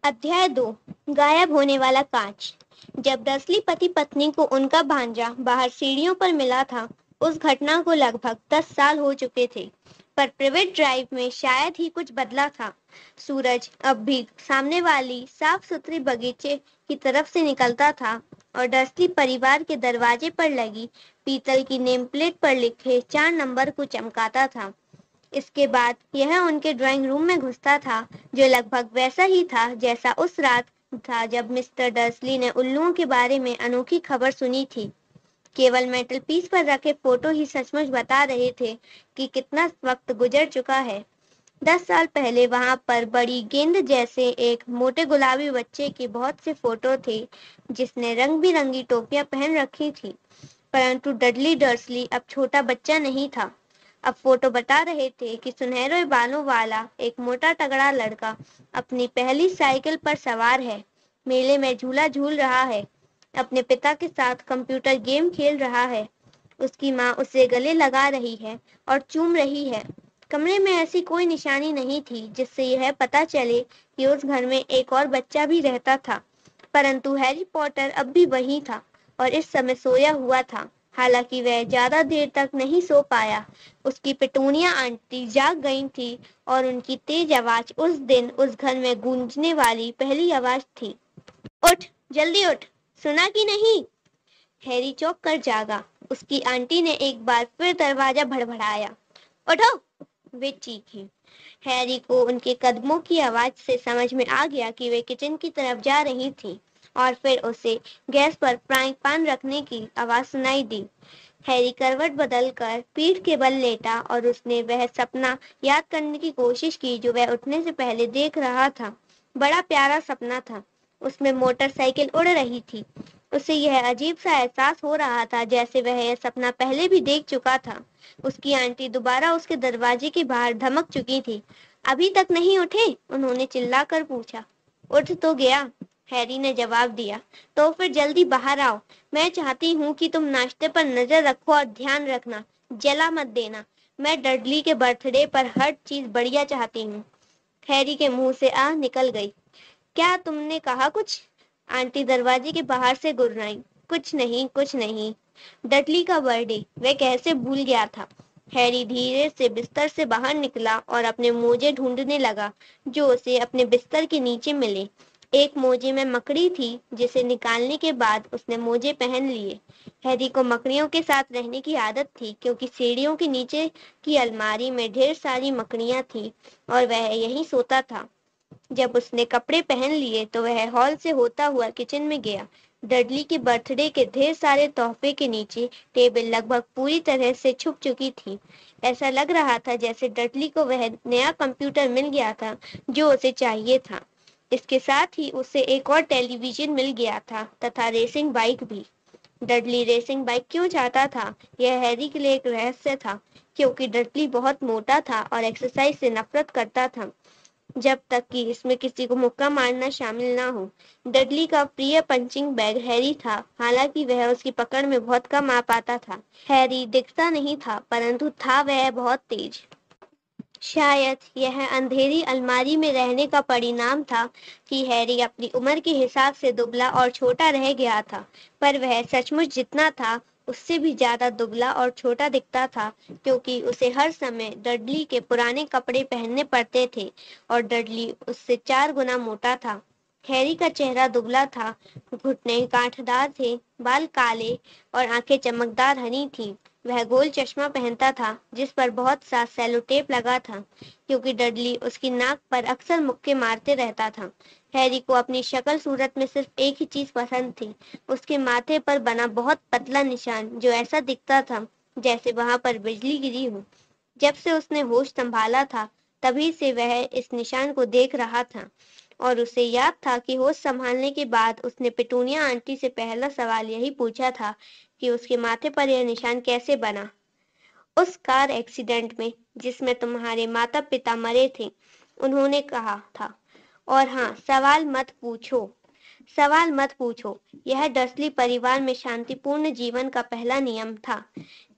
अध्याय 2। गायब होने वाला कांच। जब डर्सली पति पत्नी को उनका भांजा बाहर सीढ़ियों पर मिला था, उस घटना को लगभग 10 साल हो चुके थे, पर प्राइवेट ड्राइव में शायद ही कुछ बदला था। सूरज अब भी सामने वाली साफ सुथरी बगीचे की तरफ से निकलता था और डर्सली परिवार के दरवाजे पर लगी पीतल की नेम प्लेट पर लिखे 4 नंबर को चमकाता था। इसके बाद यह उनके ड्राइंग रूम में घुसता था, जो लगभग वैसा ही था जैसा उस रात था जब मिस्टर डर्सली ने उल्लुओं के बारे में अनोखी खबर सुनी थी। केवल मेटल पीस पर रखे फोटो ही सचमुच बता रहे थे कि कितना वक्त गुजर चुका है। 10 साल पहले वहां पर बड़ी गेंद जैसे एक मोटे गुलाबी बच्चे के बहुत से फोटो थे, जिसने रंग बिरंगी टोपियां पहन रखी थी। परंतु डडली डर्सली अब छोटा बच्चा नहीं था। अब फोटो बता रहे थे कि सुनहरे बालों वाला एक मोटा तगड़ा लड़का अपनी पहली साइकिल पर सवार है, मेले में झूला झूल रहा है, अपने पिता के साथ कंप्यूटर गेम खेल रहा है। उसकी माँ उसे गले लगा रही है और चूम रही है। कमरे में ऐसी कोई निशानी नहीं थी जिससे यह पता चले कि उस घर में एक और बच्चा भी रहता था, परंतु हैरी पॉटर अब भी वही था और इस समय सोया हुआ था। हालांकि वह ज्यादा देर तक नहीं सो पाया। उसकी पिटूनिया आंटी जाग गई थी और उनकी तेज आवाज उस दिन उस घर में गूंजने वाली पहली आवाज थी। उठ, जल्दी उठ, सुना कि नहीं? हैरी चौंक कर जागा। उसकी आंटी ने एक बार फिर दरवाजा भड़बड़ाया। उठो, वे चीखी। हैरी को उनके कदमों की आवाज से समझ में आ गया कि वे किचन की तरफ जा रही थी और फिर उसे गैस पर फ्राइंग पैन रखने की आवाज सुनाई दी। हैरी करवट बदलकर पीठ के बल लेटा और उसने वह सपना याद करने की कोशिश की जो वह उठने से पहले देख रहा था। बड़ा प्यारा सपना था। उसमें मोटरसाइकिल उड़ रही थी। उसे यह अजीब सा एहसास हो रहा था जैसे वह यह सपना पहले भी देख चुका था। उसकी आंटी दोबारा उसके दरवाजे के बाहर धमक चुकी थी। अभी तक नहीं उठे? उन्होंने चिल्लाकर पूछा। उठ तो गया, हैरी ने जवाब दिया। तो फिर जल्दी बाहर आओ। मैं चाहती हूँ कि तुम नाश्ते पर नजर रखो और ध्यान रखना, जला मत देना। मैं डडली के बर्थडे पर हर चीज बढ़िया चाहती हूँ। हैरी के मुंह से आह निकल गई। क्या तुमने कहा कुछ? आंटी दरवाजे के बाहर से गुर्राई। कुछ नहीं, कुछ नहीं। डडली का बर्थडे, वह कैसे भूल गया था। हैरी धीरे से बिस्तर से बाहर निकला और अपने मोजे ढूंढने लगा जो उसे अपने बिस्तर के नीचे मिले। एक मोजे में मकड़ी थी जिसे निकालने के बाद उसने मोजे पहन लिए। हैरी को मकड़ियों के साथ रहने की आदत थी क्योंकि सीढ़ियों के नीचे की अलमारी में ढेर सारी मकड़ियां थीं और वह यहीं सोता था। जब उसने कपड़े पहन लिए तो वह हॉल से होता हुआ किचन में गया। डडली के बर्थडे के ढेर सारे तोहफे के नीचे टेबल लगभग पूरी तरह से छुप चुकी थी। ऐसा लग रहा था जैसे डडली को वह नया कंप्यूटर मिल गया था जो उसे चाहिए था। इसके साथ ही उसे एक और टेलीविजन मिल गया था तथा रेसिंग बाइक भी। डडली रेसिंग बाइक क्यों चाहता था, यह हैरी के लिए एक रहस्य था, क्योंकि डडली बहुत मोटा था और एक्सरसाइज से नफरत करता था, जब तक कि इसमें किसी को मुक्का मारना शामिल ना हो। डडली का प्रिय पंचिंग बैग हैरी था, हालांकि वह उसकी पकड़ में बहुत कम आ पाता था। हैरी दिखता नहीं था, परंतु था वह बहुत तेज। शायद यह अंधेरी अलमारी में रहने का परिणाम था कि हैरी अपनी उम्र के हिसाब से दुबला और छोटा रह गया था, पर वह सचमुच जितना था उससे भी ज्यादा दुबला और छोटा दिखता था, क्योंकि उसे हर समय डडली के पुराने कपड़े पहनने पड़ते थे और डडली उससे 4 गुना मोटा था। हैरी का चेहरा दुबला था, घुटने गांठदार थे, बाल काले और आंखें चमकदार हरी थीं। वह गोल चश्मा पहनता था जिस पर बहुत सा सेलो टेप लगा था, क्योंकि डडली उसकी नाक पर अक्सर मुक्के मारते रहता था। हैरी को अपनी शक्ल सूरत में सिर्फ एक ही चीज पसंद थी, उसके माथे पर बना बहुत पतला निशान जो ऐसा दिखता था जैसे वहां पर बिजली गिरी हो। जब से उसने होश संभाला था तभी से वह इस निशान को देख रहा था और उसे याद था कि होश संभालने के बाद उसने पिटूनिया आंटी से पहला सवाल यही पूछा था कि उसके माथे पर यह निशान कैसे बना। उस कार एक्सीडेंट में जिसमें तुम्हारे माता पिता मरे थे, उन्होंने कहा था। और हाँ, सवाल मत पूछो। यह डर्सली परिवार में शांतिपूर्ण जीवन का पहला नियम था।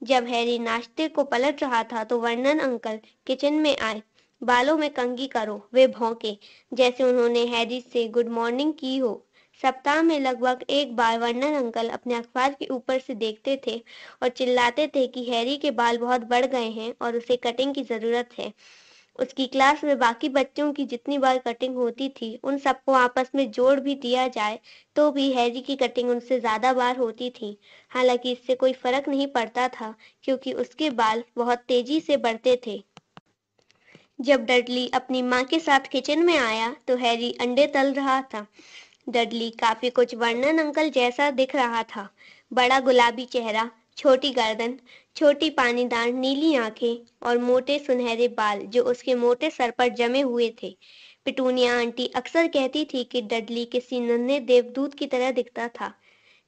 जब हैरी नाश्ते को पलट रहा था तो वर्नन अंकल किचन में आए। बालों में कंघी करो। वे भौंके, जैसे उन्होंने हैरी से गुड मॉर्निंग की हो। सप्ताह में लगभग एक बार वर्नन अंकल अपने अखबार के ऊपर से देखते थे और चिल्लाते थे कि हैरी के बाल बहुत बढ़ गए हैं और उसे कटिंग की जरूरत है। उसकी क्लास में बाकी बच्चों की जितनी बार कटिंग होती थी, उन सबको आपस में जोड़ भी दिया जाए तो भी हैरी की कटिंग उनसे ज्यादा बार होती थी। हालांकि इससे कोई फर्क नहीं पड़ता था, क्योंकि उसके बाल बहुत तेजी से बढ़ते थे। जब डडली अपनी माँ के साथ किचन में आया तो हैरी अंडे तल रहा था। डडली काफी कुछ वर्नन अंकल जैसा दिख रहा था। बड़ा गुलाबी चेहरा, छोटी गर्दन, छोटी पानीदार नीली आंखें और मोटे सुनहरे बाल जो उसके मोटे सर पर जमे हुए थे। पिटूनिया आंटी अक्सर कहती थी कि डडली किसी नन्हे देवदूत की तरह दिखता था।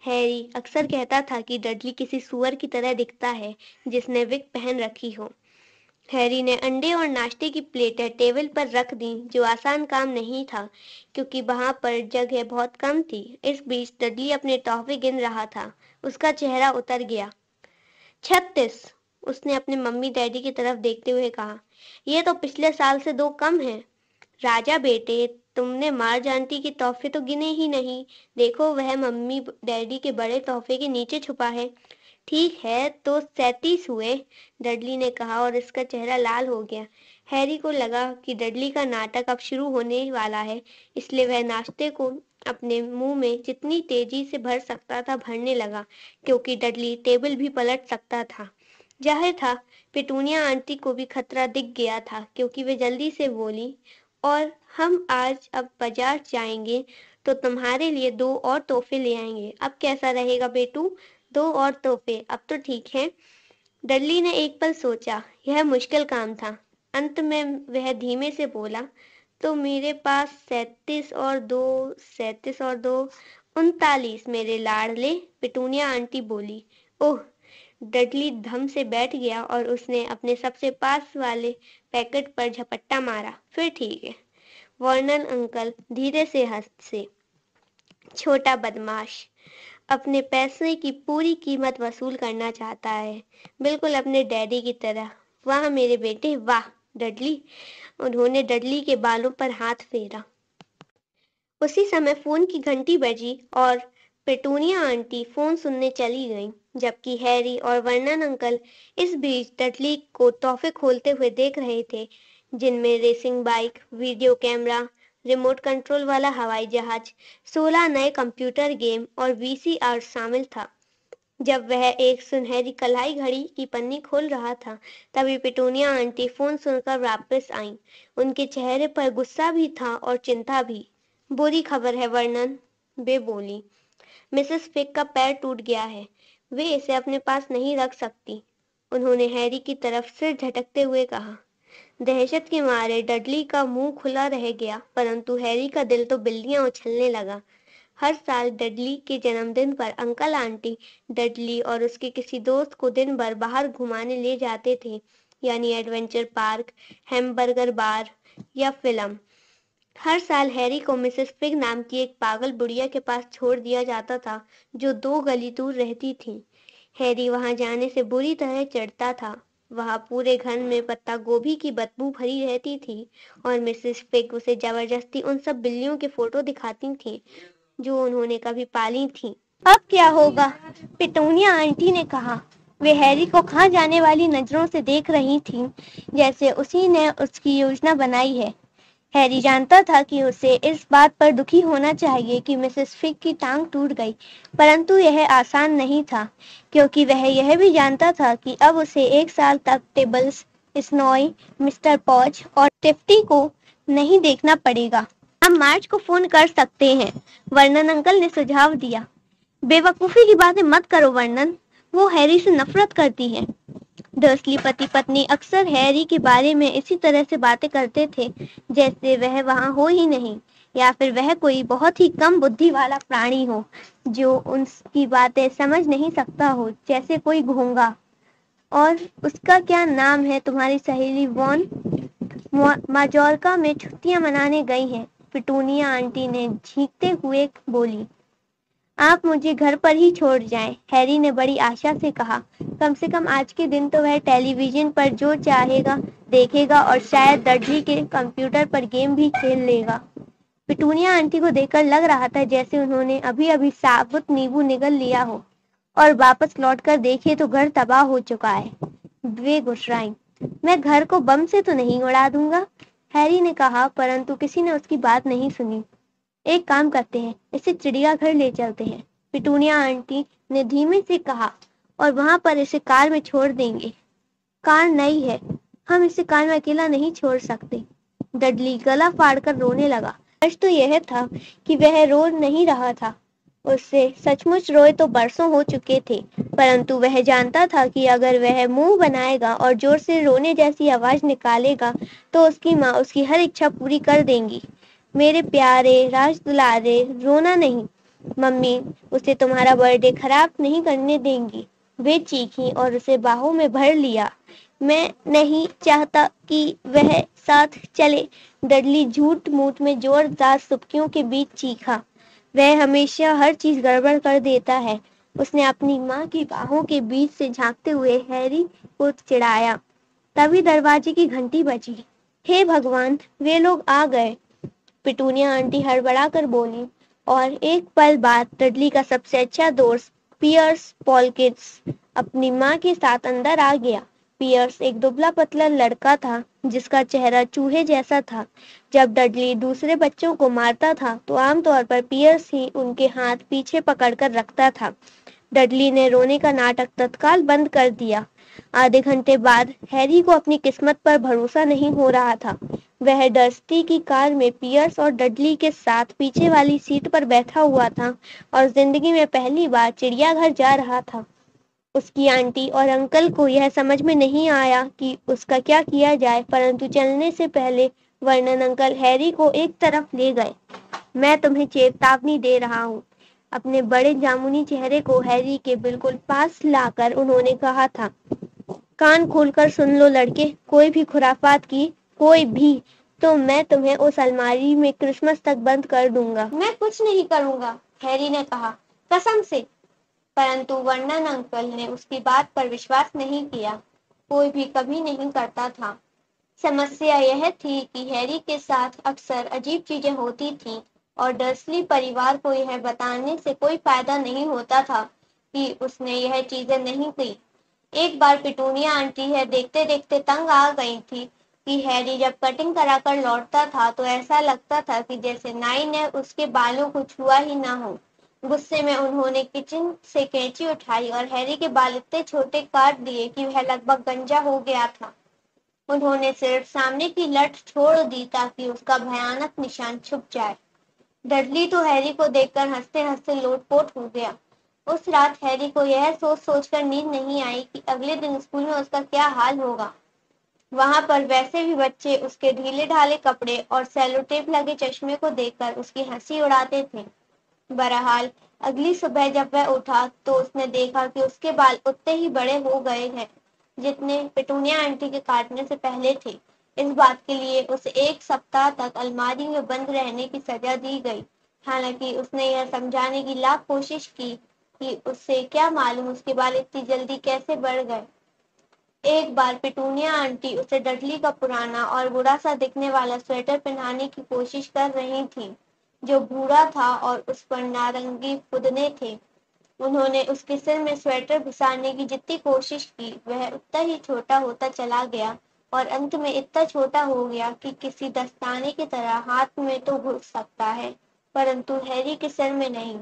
हैरी अक्सर कहता था कि डडली किसी सुअर की तरह दिखता है जिसने विग पहन रखी हो। हैरी ने अंडे और नाश्ते की प्लेटें टेबल पर रख दी, जो आसान काम नहीं था क्योंकि वहां पर जगह बहुत कम थी। इस बीच डडली अपने तोहफे गिन रहा था। उसका चेहरा उतर गया। 36, उसने अपने मम्मी डैडी की तरफ देखते हुए कहा। यह तो पिछले साल से 2 कम है। राजा बेटे, तुमने मार्ज आंटी के तोहफे तो गिने ही नहीं। देखो, वह मम्मी डैडी के बड़े तोहफे के नीचे छुपा है। ठीक है, तो 37 हुए, डडली ने कहा और इसका चेहरा लाल हो गया। हैरी को लगा कि डडली का नाटक अब शुरू होने वाला है, इसलिए वह नाश्ते को अपने मुंह में जितनी तेजी से भर सकता था भरने लगा, क्योंकि डडली टेबल भी पलट सकता था। जाहिर था पिटूनिया आंटी को भी खतरा दिख गया था, क्योंकि वे जल्दी से बोली, और हम आज अब बाजार जाएंगे तो तुम्हारे लिए 2 और तोहफे ले आएंगे। अब कैसा रहेगा बेटू? 2 और तोहफे, अब तो ठीक है। डडली ने एक पल सोचा। यह मुश्किल काम था। अंत में वह धीमे से बोला, तो मेरे पास 37 और 2 39 मेरे लाडले, पिटूनिया आंटी बोली। ओह, डडली धम से बैठ गया और उसने अपने सबसे पास वाले पैकेट पर झपट्टा मारा। फिर ठीक है। वर्नन अंकल धीरे से हंसे। छोटा बदमाश, अपने पैसे की पूरी कीमत वसूल करना चाहता है, बिल्कुल अपने डैडी की तरह। वाह मेरे बेटे, वाह डडली। उन्होंने डडली के बालों पर हाथ फेरा। उसी समय फोन की घंटी बजी और पेटूनिया आंटी फोन सुनने चली गईं, जबकि हैरी और वर्नन अंकल इस बीच डडली को तोहफे खोलते हुए देख रहे थे, जिनमें racing bike, video camera, remote control वाला हवाई जहाज, 16 नए कंप्यूटर गेम और वीसीआर शामिल था। जब वह एक सुनहरी कलाई घड़ी की पन्नी खोल रहा था, तभी पिटूनिया आंटी फोन सुनकर वापस आईं। उनके चेहरे पर गुस्सा भी था और चिंता भी। बुरी खबर है वर्नन, वे बोली। मिसेस फिग का पैर टूट गया है। वे इसे अपने पास नहीं रख सकती, उन्होंने हैरी की तरफ सिर झटकते हुए कहा। दहशत के मारे डडली का मुंह खुला रह गया, परंतु हैरी का दिल तो बिल्लियां उछलने लगा। हर साल डडली के जन्मदिन पर अंकल आंटी डडली और उसके किसी दोस्त को दिन भर बाहर घुमाने ले जाते थे, यानी एडवेंचर पार्क, हैमबर्गर बार या फिल्म। हर साल हैरी को मिसेस फिग नाम की एक पागल बुढ़िया के पास छोड़ दिया जाता था, जो 2 गली दूर रहती थी। हैरी वहां जाने से बुरी तरह चिढ़ता था। वहां पूरे घर में पत्ता गोभी की बदबू भरी रहती थी और मिसेस फिग उसे जबरदस्ती उन सब बिल्लियों के फोटो दिखाती थी जो उन्होंने कभी पाली थी। अब क्या होगा? पिटूनिया आंटी ने कहा। वे हैरी को कहाँ जाने वाली नजरों से देख रही थीं, जैसे उसी ने उसकी योजना बनाई है। हैरी जानता था कि उसे इस बात पर दुखी होना चाहिए कि मिसेस फिग की टांग टूट गई, परंतु यह आसान नहीं था, क्योंकि वह यह भी जानता था कि अब उसे 1 साल तक टेबल्स, स्नॉई, मिस्टर पॉच और टिफ्टी को नहीं देखना पड़ेगा। हम मार्च को फोन कर सकते हैं, वर्नन अंकल ने सुझाव दिया। बेवकूफी की बातें मत करो वर्नन, वो हैरी से नफरत करती है। डर्सली पति पत्नी अक्सर हैरी के बारे में इसी तरह से बातें करते थे, जैसे वह वहां हो ही नहीं, या फिर वह कोई बहुत ही कम बुद्धि वाला प्राणी हो जो उनकी बातें समझ नहीं सकता हो, जैसे कोई घोंगा। और उसका क्या नाम है, तुम्हारी सहेली वॉन माजोर्का में छुट्टियां मनाने गई हैं, पिटूनिया आंटी ने झींकते हुए बोली। आप मुझे घर पर ही छोड़ जाएं, हैरी ने बड़ी आशा से कहा। कम से कम आज के दिन तो वह टेलीविजन पर जो चाहेगा देखेगा और शायद डडली के कंप्यूटर पर गेम भी खेल लेगा। पिटूनिया आंटी को देखकर लग रहा था जैसे उन्होंने अभी अभी साबुत नींबू निगल लिया हो और वापस लौटकर देखे तो घर तबाह हो चुका है। वे गुस्साईं। मैं घर को बम से तो नहीं उड़ा दूंगा, हैरी ने कहा, परंतु किसी ने उसकी बात नहीं सुनी। एक काम करते हैं, इसे चिड़ियाघर ले चलते हैं, पिटूनिया आंटी ने धीमे से कहा, और वहां पर इसे कार में छोड़ देंगे। कार नई है, हम इसे कार में अकेला नहीं छोड़ सकते। डडली गला फाड़कर रोने लगा। सच तो यह था कि वह रो नहीं रहा था। उससे सचमुच रोए तो बरसों हो चुके थे, परंतु वह जानता था कि अगर वह मुंह बनाएगा और जोर से रोने जैसी आवाज निकालेगा तो उसकी माँ उसकी हर इच्छा पूरी कर देंगी। मेरे प्यारे राज दुलारे, रोना नहीं, मम्मी उसे तुम्हारा बर्थडे खराब नहीं करने देंगी। वे चीखी और उसे बाहों में भर लिया। मैं नहीं चाहता कि वह साथ चले, डडली झूठ मूठ में जोरदार सुबकियों के बीच चीखा। वह हमेशा हर चीज गड़बड़ कर देता है, उसने अपनी माँ की बाहों के बीच से झांकते हुए हैरी को चिढ़ाया। तभी दरवाजे की घंटी बजी। हे भगवान, वे लोग आ गए, पिटूनिया आंटी हड़बड़ाकर बोली, और एक पल बाद डडली का सबसे अच्छा दोस्त पियर्स पॉलकिन्स अपनी माँ के साथ अंदर आ गया। पियर्स एक दुबला पतला लड़का था जिसका चेहरा चूहे जैसा था। जब डडली दूसरे बच्चों को मारता था तो आमतौर पर पियर्स ही उनके हाथ पीछे पकड़कर रखता था। डडली ने रोने का नाटक तत्काल बंद कर दिया। आधे घंटे बाद हैरी को अपनी किस्मत पर भरोसा नहीं हो रहा था। वह डस्टी की कार में पियर्स और डडली के साथ पीछे वाली सीट पर बैठा हुआ था और जिंदगी में पहली बार चिड़ियाघर जा रहा था। उसकी आंटी और अंकल को यह समझ में नहीं आया कि उसका क्या किया जाए, परंतु चलने से पहले वर्नन अंकल हैरी को एक तरफ ले गए। मैं तुम्हें चेतावनी दे रहा हूँ, अपने बड़े जामुनी चेहरे को हैरी के बिल्कुल पास लाकर उन्होंने कहा था। कान खोलकर सुन लो लड़के, कोई भी खुराफात की, कोई भी, तो मैं तुम्हें उस अलमारी में क्रिसमस तक बंद कर दूंगा। मैं कुछ नहीं करूंगा, हैरी ने कहा, कसम से। परंतु वर्नन अंकल ने उसकी बात पर विश्वास नहीं किया। कोई भी कभी नहीं करता था। समस्या यह थी कि हैरी के साथ अक्सर अजीब चीजें होती थीं और डर्सली परिवार को यह बताने से कोई फायदा नहीं होता था कि उसने यह चीजें नहीं की। एक बार पिटूनिया आंटी है देखते देखते तंग आ गई थी कि हैरी जब कटिंग कराकर लौटता था तो ऐसा लगता था कि जैसे नाई ने उसके बालों को छुआ ही ना हो। गुस्से में उन्होंने किचन से कैंची उठाई और हैरी के बाल इतने छोटे काट दिए कि वह लगभग गंजा हो गया था। उन्होंने सिर्फ सामने की लट छोड़ दी ताकि उसका भयानक निशान छुप जाए। डडली तो हैरी को देखकर हंसते हंसते लोटपोट हो गया। उस रात हैरी को यह सोच सोचकर नींद नहीं आई कि अगले दिन स्कूल में उसका क्या हाल होगा। वहां पर वैसे भी बच्चे उसके ढीले ढाले कपड़े और सेलोटेप लगे चश्मे को देखकर उसकी हंसी उड़ाते थे। बहरहाल अगली सुबह जब वह उठा तो उसने देखा कि उसके बाल उतने ही बड़े हो गए हैं जितने पिटूनिया आंटी के काटने से पहले थे। इस बात के लिए उसे 1 सप्ताह तक अलमारी में बंद रहने की सजा दी गई। हालांकि उसने यह समझाने की लाख कोशिश की कि उससे क्या मालूम उसके बाल इतनी जल्दी कैसे बढ़ गए। एक बार पिटूनिया आंटी उसे डडली का पुराना और बुरा सा दिखने वाला स्वेटर पहनाने की कोशिश कर रही थी, जो भूरा था और उस पर नारंगी फुदने थे। उन्होंने उसके सिर में स्वेटर घुसाने की जितनी कोशिश की, वह उतना ही छोटा होता चला गया और अंत में इतना छोटा हो गया कि किसी दस्ताने की तरह हाथ में तो घुस सकता है, परंतु हैरी के सिर में नहीं।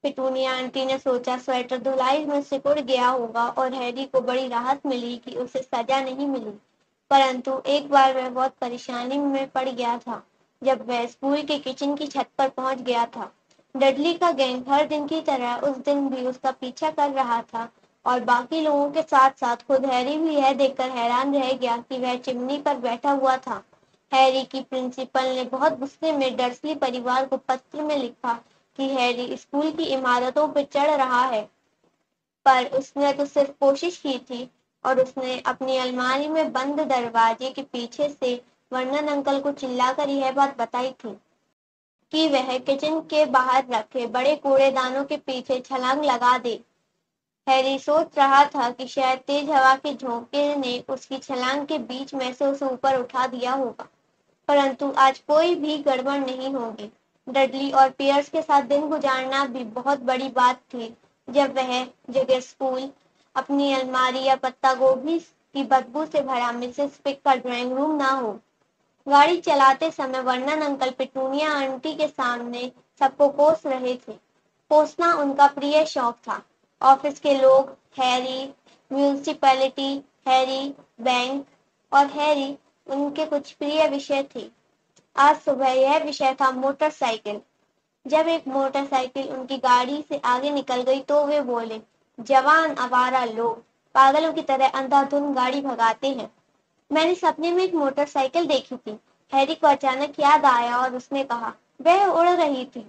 पिटूनिया आंटी ने सोचा स्वेटर धुलाई में सिकुड़ गया होगा और हैरी को बड़ी राहत मिली कि उसे सजा नहीं मिली। परंतु एक बार वह बहुत परेशानी में पड़ गया था जब वह स्कूल के किचन की छत पर पहुंच गया था। डडली का गैंग हर दिन की तरह उस दिन भी उसका पीछा कर रहा था और बाकी लोगों के साथ साथ खुद हैरी भी यह देखकर हैरान रह गया कि वह चिमनी पर बैठा हुआ था। हैरी की प्रिंसिपल ने बहुत गुस्से में डर्सली परिवार को पत्र में लिखा कि हैरी स्कूल की इमारतों पर चढ़ रहा है, पर उसने तो सिर्फ कोशिश की थी और उसने अपनी अलमारी में बंद दरवाजे के पीछे से वर्नन अंकल को चिल्लाकर यह बात बताई थी। कि वह किचन के बाहर रखे बड़े कूड़ेदानों के पीछे छलांग लगा दे। हैरी सोच रहा था कि शायद तेज हवा के झोंके ने उसकी छलांग के बीच में से उसे ऊपर उठा दिया होगा, परंतु आज कोई भी गड़बड़ नहीं होगी। डडली और पियर्स के साथ दिन गुजारना भी बहुत बड़ी बात थी। जब वह जगह स्कूल अपनी अलमारी या पत्ता गोभी की बदबू से भरा मिसेस पिक का ड्राइंग रूम ना हो। गाड़ी चलाते समय वर्नन अंकल पिटूनिया आंटी के सामने सबको कोस रहे थे। कोसना उनका प्रिय शौक था। ऑफिस के लोग, हैरी, म्यूनिसिपैलिटी, हैरी, बैंक और हैरी उनके कुछ प्रिय विषय थे। आज सुबह यह विषय था मोटरसाइकिल। जब एक मोटरसाइकिल उनकी गाड़ी से आगे निकल गई तो वे बोले, जवान आवारा लोग पागलों की तरह अंधाधुंध गाड़ी भगाते हैं। मैंने सपने में एक मोटरसाइकिल देखी थी। हैरी को अचानक याद आया और उसने कहा, वह उड़ रही थी।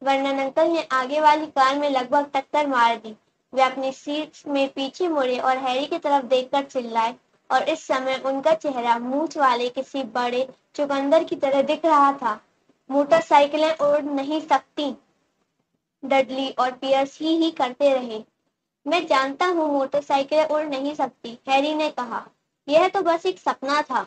वर्नन अंकल ने आगे वाली कार में लगभग टक्कर मार दी। वे अपनी सीट में पीछे मुड़े और हैरी की तरफ देखकर चिल्लाए, और इस समय उनका चेहरा मूंछ वाले किसी बड़े चुकंदर की तरह दिख रहा था। मोटरसाइकिलें उड़ नहीं सकती, डडली और पियर्स ही करते रहे। मैं जानता हूँ मोटरसाइकिलें उड़ नहीं सकती, हैरी ने कहा। यह तो बस एक सपना था।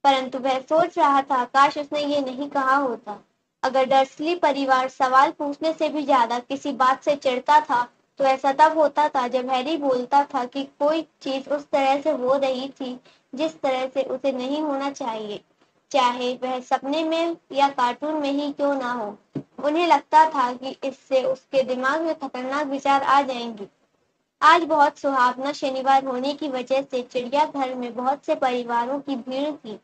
परंतु वह सोच रहा था, काश उसने ये नहीं कहा होता। अगर डर्सली परिवार सवाल पूछने से भी ज्यादा किसी बात से चिढ़ता था, तो ऐसा तब होता था जब हैरी बोलता था कि कोई चीज उस तरह से हो रही थी जिस तरह से उसे नहीं होना चाहिए, चाहे वह सपने में या कार्टून में ही क्यों ना हो। उन्हें लगता था कि इससे उसके दिमाग में खतरनाक विचार आ जाएंगे। आज बहुत सुहावना शनिवार होने की वजह से चिड़ियाघर में बहुत से परिवारों की भीड़ थी।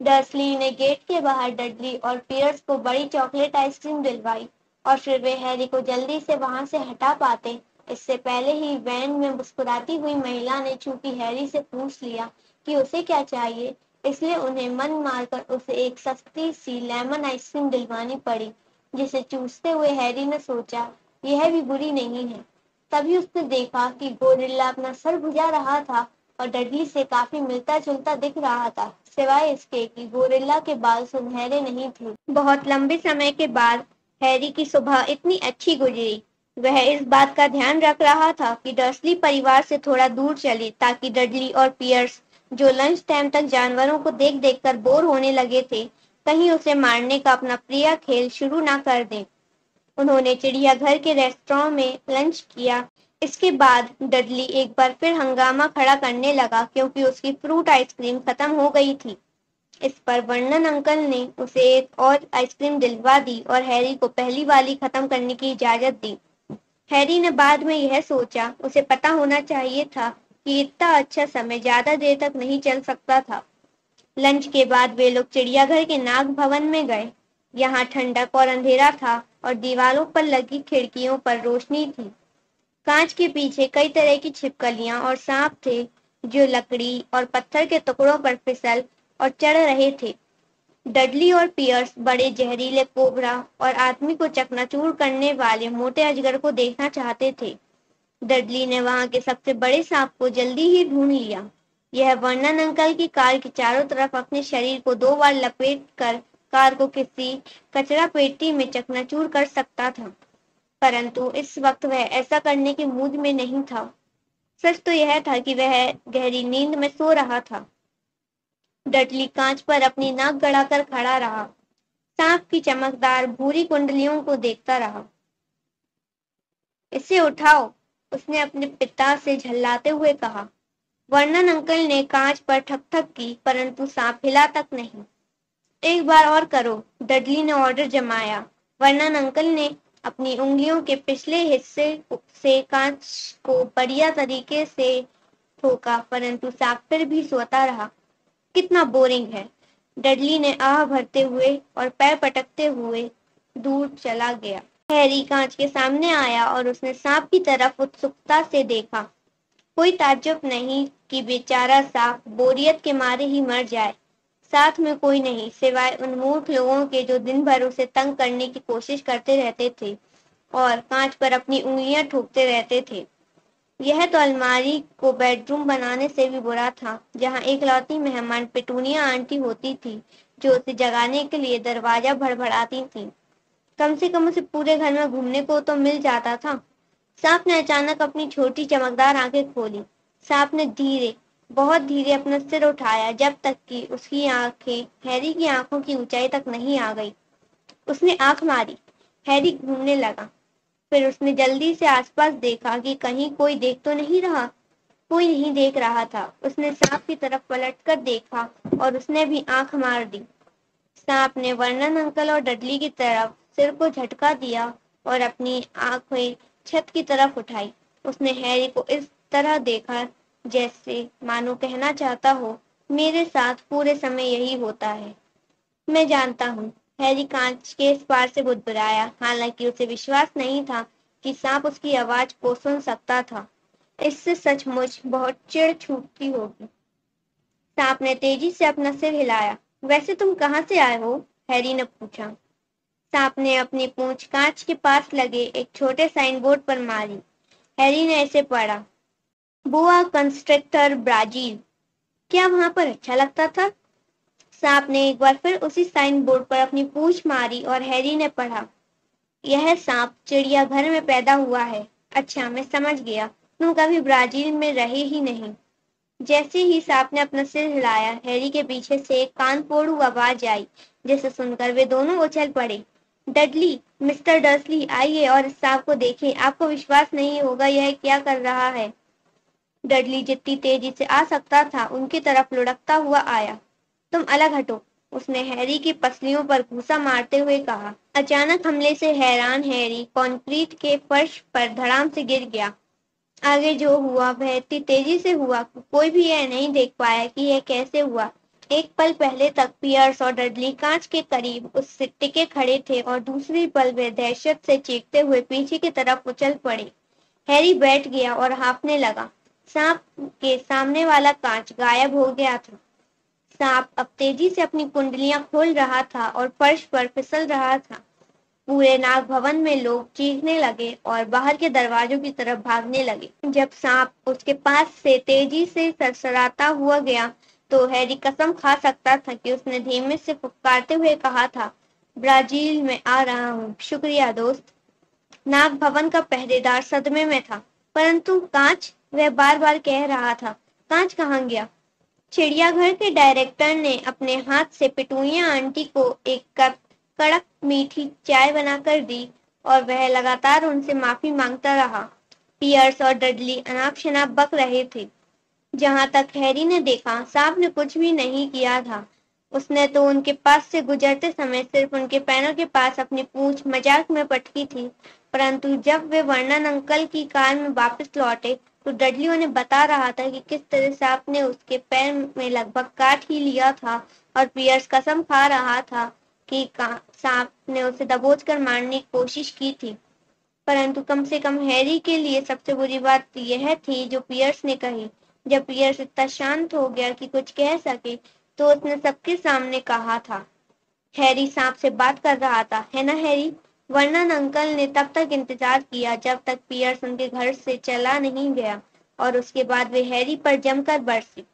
डर्सली ने गेट के बाहर डडली और पियर्स को बड़ी चॉकलेट आइसक्रीम दिलवाई, और फिर वे हैरी को जल्दी से वहां से हटा पाते, इससे पहले ही वैन में मुस्कुराती हुई महिला ने चूंकि हैरी से पूछ लिया कि उसे क्या चाहिए, इसलिए उन्हें मन मारकर उसे एक सस्ती सी लेमन आइसक्रीम दिलवानी पड़ी, जिसे चूसते हुए हैरी ने सोचा, यह भी बुरी नहीं है। तभी उसने देखा कि गोरिल्ला अपना सर भुजा रहा था और डडली से काफी मिलता जुलता दिख रहा था, सिवाय इसके कि गोरिल्ला के बाल सुनहरे नहीं थे। बहुत लंबे समय के बाद हैरी की सुबह इतनी अच्छी गुजरी। वह इस बात का ध्यान रख रहा था कि डर्सली परिवार से थोड़ा दूर चले, ताकि डडली और पियर्स, जो लंच टाइम तक जानवरों को देख देख कर बोर होने लगे थे, कहीं उसे मारने का अपना प्रिय खेल शुरू ना कर दें। उन्होंने चिड़ियाघर के रेस्टोरेंट में लंच किया। इसके बाद डडली एक बार फिर हंगामा खड़ा करने लगा क्योंकि उसकी फ्रूट आइसक्रीम खत्म हो गई थी। इस पर वर्नन अंकल ने उसे एक और आइसक्रीम दिलवा दी और हैरी को पहली वाली खत्म करने की इजाजत दी। हैरी ने बाद में यह सोचा, उसे पता होना चाहिए था कि इतना अच्छा समय ज्यादा देर तक नहीं चल सकता था। लंच के बाद वे लोग चिड़ियाघर के नाग भवन में गए। यहाँ ठंडक और अंधेरा था और दीवारों पर लगी खिड़कियों पर रोशनी थी। कांच के पीछे कई तरह की छिपकलियां और सांप थे, जो लकड़ी और पत्थर के टुकड़ों पर फिसल और चढ़ रहे थे। डडली और पियर्स बड़े जहरीले कोबरा और आदमी को चकनाचूर करने वाले मोटे अजगर को देखना चाहते थे। डडली ने वहां के सबसे बड़े सांप को जल्दी ही ढूंढ लिया। यह वर्नन अंकल की कार के चारों तरफ अपने शरीर को 2 बार लपेट कर कार को किसी कचरा पेटी में चकनाचूर कर सकता था, परंतु इस वक्त वह ऐसा करने के मूड में नहीं था। सच तो यह था कि वह गहरी नींद में सो रहा था। डडली कांच पर अपनी नाक गड़ाकर खड़ा रहा, सांप की चमकदार भूरी कुंडलियों को देखता रहा। इसे उठाओ, उसने अपने पिता से झल्लाते हुए कहा। वर्नन अंकल ने कांच पर ठक ठक की, परंतु सांप हिला तक नहीं। एक बार और करो, डडली ने ऑर्डर जमाया। वर्नन अंकल ने अपनी उंगलियों के पिछले हिस्से से कांच को बढ़िया तरीके से ठोका, परंतु सांप फिर भी सोता रहा। कितना बोरिंग है, डडली ने आह भरते हुए और पैर पटकते हुए दूर चला गया। हैरी कांच के सामने आया और उसने सांप की तरफ उत्सुकता से देखा। कोई ताज्जुब नहीं कि बेचारा सांप बोरियत के मारे ही मर जाए। साथ में कोई नहीं सिवाय उन मूर्ख लोगों के जो दिन भर उसे तंग करने की कोशिश करते रहते थे और कांच पर अपनी उंगलियां ठोकते रहते थे। यह तो अलमारी को बेडरूम बनाने से भी बुरा था, जहां एकलौती मेहमान पिटूनिया आंटी होती थी, जो उसे जगाने के लिए दरवाजा भड़बड़ाती थी। कम से कम उसे पूरे घर में घूमने को तो मिल जाता था। सांप ने अचानक अपनी छोटी चमकदार आंखें खोली। सांप ने धीरे, बहुत धीरे अपना सिर उठाया जब तक कि उसकी आंखें हैरी की आंखों की ऊंचाई तक नहीं आ गई। उसने आंख मारी। हैरी घूमने लगा। फिर उसने जल्दी से आसपास देखा कि कहीं कोई देख तो नहीं रहा। कोई नहीं देख रहा था। उसने सांप की तरफ पलटकर देखा और उसने भी आंख मार दी। सांप ने वर्नन अंकल और डडली की तरफ सिर को झटका दिया और अपनी आंखें छत की तरफ उठाई। उसने हैरी को इस तरह देखा जैसे मानो कहना चाहता हो, मेरे साथ पूरे समय यही होता है। मैं जानता हूँ। हैरी कांच के इस पार से बुदबुदाया, हालांकि उसे विश्वास नहीं था कि सांप उसकी आवाज को सुन सकता था। इससे सचमुच बहुत चिढ़ छूटती होगी। सांप ने तेजी से अपना सिर हिलाया। वैसे तुम कहाँ से आए हो? हैरी ने पूछा। सांप ने अपनी पूंछ कांच के पास लगे एक छोटे साइन बोर्ड पर मारी। हैरी ने इसे पढ़ा। बुआ कंस्ट्रक्टर ब्राजील। क्या वहां पर अच्छा लगता था? सांप ने एक बार फिर उसी साइन बोर्ड पर अपनी पूंछ मारी और हैरी ने पढ़ा। यह सांप चिड़ियाघर में पैदा हुआ है। अच्छा, मैं समझ गया। तुम कभी ब्राजील में रहे ही नहीं। जैसे ही सांप ने अपना सिर हिलाया, हैरी के पीछे से एक कान फोड़ू आवाज आई, जिसे सुनकर वे दोनों उछल पड़े। डडली, मिस्टर डर्सली, आइए और इस सांप को देखें। आपको विश्वास नहीं होगा यह क्या कर रहा है। डडली जितनी तेजी से आ सकता था उनकी तरफ लुढ़कता हुआ आया। तुम अलग हटो, उसने हैरी की पसलियों पर घूंसा मारते हुए कहा। अचानक हमले से हैरान हैरी कंक्रीट के फर्श पर धड़ाम से गिर गया। आगे जो हुआ वह इतनी तेजी से हुआ कि कोई भी यह नहीं देख पाया कि यह कैसे हुआ। एक पल पहले तक पियर्स और डडली कांच के करीब उससे टिके खड़े थे और दूसरी पल वे दहशत से चीखते हुए पीछे की तरफ उछल पड़े। हैरी बैठ गया और हाँफने लगा। सांप के सामने वाला कांच गायब हो गया था। सांप अब तेजी से अपनी कुंडलियां खोल रहा था और फर्श पर फिसल रहा था। पूरे नाग भवन में लोग चीखने लगे और बाहर के दरवाजों की तरफ भागने लगे। जब सांप उसके पास से तेजी से सरसराता हुआ गया तो हैरी कसम खा सकता था कि उसने धीमे से फुफकारते हुए कहा था, ब्राजील में आ रहा हूँ, शुक्रिया दोस्त। नाग भवन का पहरेदार सदमे में था। परंतु कांच, वह बार बार कह रहा था, कांच कहाँ गया? चिड़ियाघर के डायरेक्टर ने अपने हाथ से पिटूनिया आंटी को एक कप कड़क मीठी चाय बनाकर दी और वह लगातार उनसे माफी मांगता रहा। पियर्स और डडली अनाप शनाप बक रहे थे। जहां तक हैरी ने देखा, सांप ने कुछ भी नहीं किया था। उसने तो उनके पास से गुजरते समय सिर्फ उनके पैरों के पास अपनी पूंछ मजाक में पटकी थी। परंतु जब वे वर्नन अंकल की कार में वापस लौटे तो डडली उन्हें बता रहा था कि किस तरह सांप ने उसके पैर में लगभग काट ही लिया था और पियर्स कसम खा रहा था कि सांप ने उसे दबोचकर मारने की कोशिश की थी। परंतु कम से कम हैरी के लिए सबसे बुरी बात यह थी जो पियर्स ने कही। जब पियर्स इतना शांत हो गया कि कुछ कह सके तो उसने सबके सामने कहा था, हैरी सांप से बात कर रहा था, है ना हैरी? वर्नन अंकल ने तब तक इंतजार किया जब तक पियर्स उनके घर से चला नहीं गया और उसके बाद वे हैरी पर जमकर बरसे।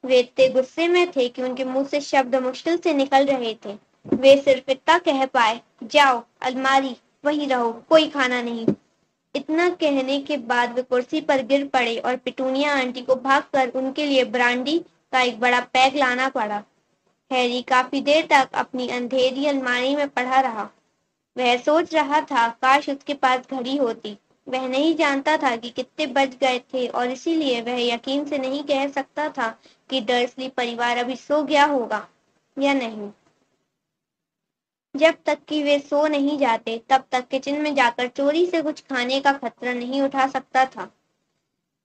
वे इतने गुस्से में थे कि उनके मुंह से शब्द मुश्किल से निकल रहे थे। वे सिर्फ इतना कह पाए, जाओ अलमारी, वहीं रहो, कोई खाना नहीं। इतना कहने के बाद वे कुर्सी पर गिर पड़े और पिटूनिया आंटी को भागकर उनके लिए ब्रांडी का एक बड़ा पैक लाना पड़ा। हैरी काफी देर तक अपनी अंधेरी अलमारी में पड़ा रहा। वह सोच रहा था काश उसके पास घड़ी होती। वह नहीं जानता था कि कितने बज गए थे और इसीलिए वह यकीन से नहीं कह सकता था कि डर्सली परिवार अभी सो गया होगा या नहीं। जब तक कि वे सो नहीं जाते तब तक किचन में जाकर चोरी से कुछ खाने का खतरा नहीं उठा सकता था।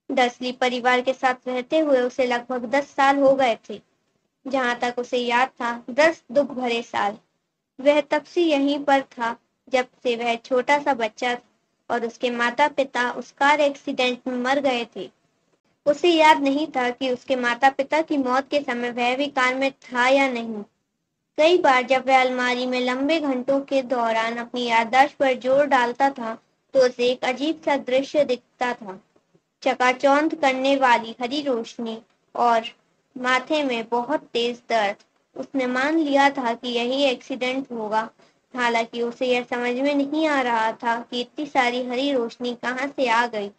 डर्सली परिवार के साथ रहते हुए उसे लगभग 10 साल हो गए थे। जहां तक उसे याद था, 10 दुख भरे साल। वह तब से यहीं पर था जब से वह छोटा सा बच्चा था और उसके माता पिता उस कार एक्सीडेंट में मर गए थे। उसे याद नहीं था कि उसके माता पिता की मौत के समय वह भी कार में था या नहीं। कई बार जब वह अलमारी में लंबे घंटों के दौरान अपनी याददाश्त पर जोर डालता था तो उसे एक अजीब सा दृश्य दिखता था। चकाचौंध करने वाली हरी रोशनी और माथे में बहुत तेज दर्द। उसने मान लिया था कि यही एक्सीडेंट होगा हालांकि उसे यह समझ में नहीं आ रहा था कि इतनी सारी हरी रोशनी कहाँ से आ गई।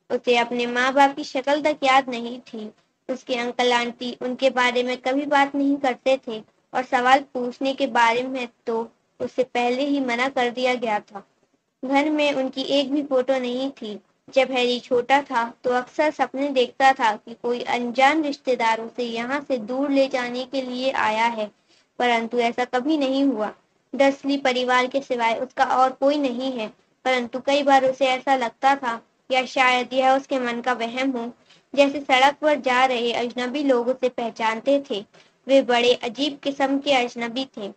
उसे अपने माँ बाप की शक्ल तक याद नहीं थी। उसके अंकल आंटी उनके बारे में कभी बात नहीं करते थे और सवाल पूछने के बारे में तो उसे पहले ही मना कर दिया गया था। घर में उनकी एक भी फोटो नहीं थी। जब हैरी छोटा था तो अक्सर सपने देखता था कि कोई अनजान रिश्तेदार उसे यहाँ से दूर ले जाने के लिए आया है, परंतु ऐसा कभी नहीं हुआ। डर्सली परिवार के सिवाय उसका और कोई नहीं है, परंतु कई बार उसे ऐसा लगता था, या शायद यह उसके मन का वहम हो, जैसे सड़क पर जा रहे अजनबी लोग उसे पहचानते थे। वे बड़े अजीब किस्म के अजनबी थे।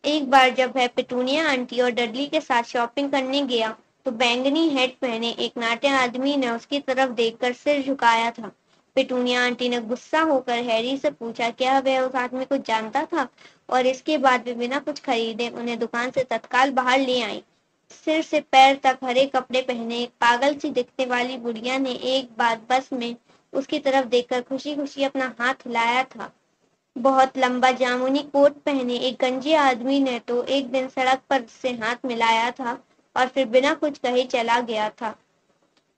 एक बार जब वह पिटूनिया आंटी और डडली के साथ शॉपिंग करने गया, तो बैंगनी हैट पहने एक नाटे आदमी ने उसकी तरफ देखकर सिर झुकाया था। पिटूनिया आंटी ने गुस्सा होकर हैरी से पूछा क्या वह उस आदमी को जानता था, और इसके बाद वे बिना कुछ खरीदे उन्हें दुकान से तत्काल बाहर ले आई। सिर से पैर तक हरे कपड़े पहने एक पागल सी दिखने वाली बुढ़िया ने एक बार बस में उसकी तरफ देखकर खुशी खुशी अपना हाथ हिलाया था। बहुत लंबा जामुनी कोट पहने एक गंजे आदमी ने तो एक दिन सड़क पर से हाथ मिलाया था और फिर बिना कुछ कहे चला गया था।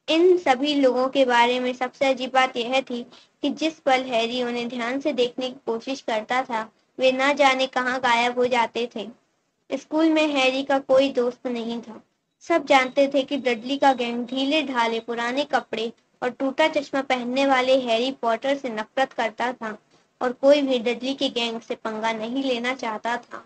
इन सभी लोगों के बारे में सबसे अजीब बात यह थी कि जिस पल हैरी उन्हें ध्यान से देखने की कोशिश करता था, वे न जाने कहाँ गायब हो जाते थे। स्कूल में हैरी का कोई दोस्त नहीं था। सब जानते थे कि डडली का गैंग ढीले ढाले पुराने कपड़े और टूटा चश्मा पहनने वाले हैरी पॉटर से नफरत करता था, और कोई भी डडली के गैंग से पंगा नहीं लेना चाहता था।